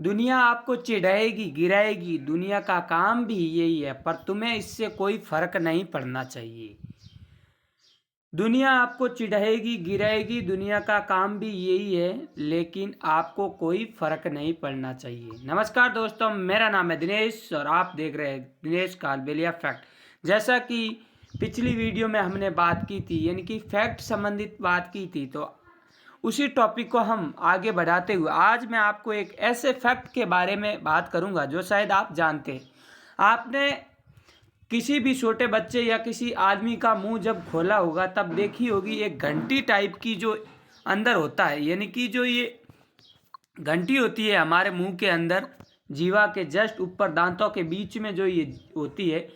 दुनिया आपको चिढ़ाएगी, गिराएगी, दुनिया का काम भी यही है, पर तुम्हें इससे कोई फर्क नहीं पड़ना चाहिए। दुनिया आपको चिढ़ाएगी, गिराएगी, दुनिया का काम भी यही है, लेकिन आपको कोई फर्क नहीं पड़ना चाहिए। नमस्कार दोस्तों, मेरा नाम है दिनेश और आप देख रहे हैं दिनेश कालबेलिया फैक्ट। जैसा कि पिछली वीडियो में हमने बात की थी, यानी कि फैक्ट संबंधित बात की थी, तो उसी टॉपिक को हम आगे बढ़ाते हुए आज मैं आपको एक ऐसे फैक्ट के बारे में बात करूंगा जो शायद आप जानते हैं। आपने किसी भी छोटे बच्चे या किसी आदमी का मुंह जब खोला होगा तब देखी होगी एक घंटी टाइप की जो अंदर होता है, यानी कि जो ये घंटी होती है हमारे मुंह के अंदर, जीवा के जस्ट ऊपर दांतों के बीच में जो ये होती है,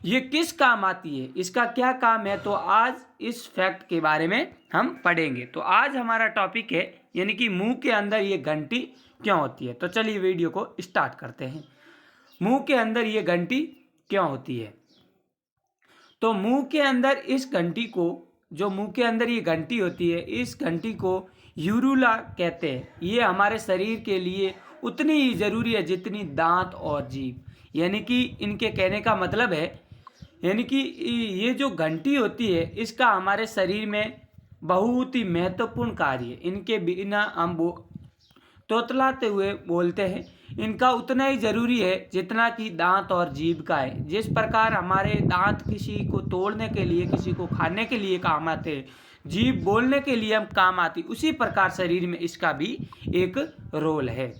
ये किस काम आती है, इसका क्या काम है, तो आज इस फैक्ट के बारे में हम पढ़ेंगे। तो आज हमारा टॉपिक है यानी कि मुंह के अंदर ये घंटी क्यों होती है। तो चलिए वीडियो को स्टार्ट करते हैं। मुंह के अंदर ये घंटी क्यों होती है। तो मुंह के अंदर इस घंटी को, जो मुंह के अंदर ये घंटी होती है, इस घंटी को यूरुला कहते हैं। ये हमारे शरीर के लिए उतनी ही ज़रूरी है जितनी दांत और जीभ। यानी कि इनके कहने का मतलब है, यानी कि ये जो घंटी होती है इसका हमारे शरीर में बहुत ही महत्वपूर्ण कार्य है। इनके बिना हम तोतलाते हुए बोलते हैं, इनका उतना ही ज़रूरी है जितना कि दांत और जीभ का है। जिस प्रकार हमारे दांत किसी को तोड़ने के लिए, किसी को खाने के लिए काम आते हैं, जीभ बोलने के लिए हम काम आती, उसी प्रकार शरीर में इसका भी एक रोल है।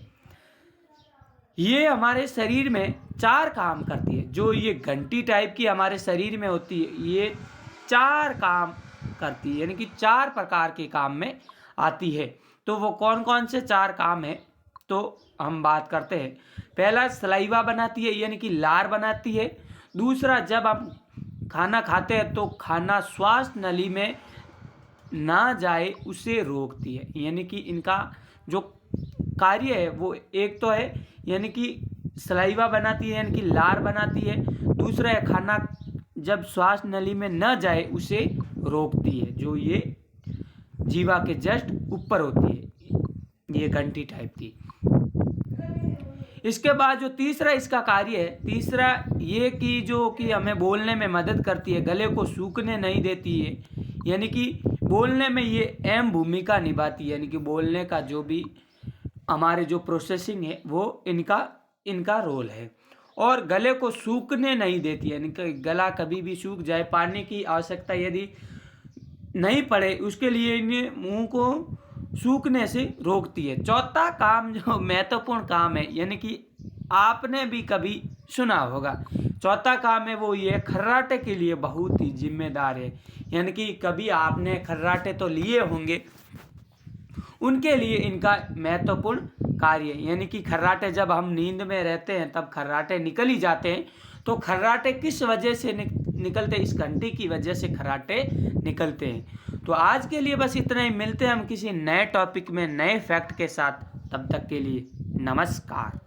ये हमारे शरीर में 4 काम करती है। जो ये घंटी टाइप की हमारे शरीर में होती है, ये 4 काम करती है, यानी कि 4 प्रकार के काम में आती है। तो वो कौन कौन से 4 काम है तो हम बात करते हैं। पहला, सलाइवा बनाती है, यानी कि लार बनाती है। दूसरा, जब हम खाना खाते हैं तो खाना श्वास नली में ना जाए उसे रोकती है। यानी कि इनका जो कार्य है वो एक तो है, यानी कि सलाइवा बनाती है, यानी कि लार बनाती है। दूसरा है, खाना जब श्वास नली में न जाए उसे रोकती है, जो ये जीवा के जस्ट ऊपर होती है, ये घंटी टाइप की। इसके बाद जो तीसरा इसका कार्य है, तीसरा ये कि जो कि हमें बोलने में मदद करती है, गले को सूखने नहीं देती है, यानी कि बोलने में ये अहम भूमिका निभाती है। यानी कि बोलने का जो भी हमारे जो प्रोसेसिंग है वो इनका रोल है। और गले को सूखने नहीं देती, यानी कि गला कभी भी सूख जाए, पानी की आवश्यकता यदि नहीं पड़े, उसके लिए इन्हें मुंह को सूखने से रोकती है। चौथा काम जो महत्वपूर्ण काम है, यानी कि आपने भी कभी सुना होगा, चौथा काम है वो ये खर्राटे के लिए बहुत ही जिम्मेदार है। यानी कि कभी आपने खर्राटे तो लिए होंगे, उनके लिए इनका महत्वपूर्ण कार्य है। यानी कि खर्राटे जब हम नींद में रहते हैं तब खर्राटे निकल ही जाते हैं। तो खर्राटे किस वजह से निकलते हैं, इस घंटी की वजह से खर्राटे निकलते हैं। तो आज के लिए बस इतना ही। मिलते हैं हम किसी नए टॉपिक में नए फैक्ट के साथ। तब तक के लिए नमस्कार।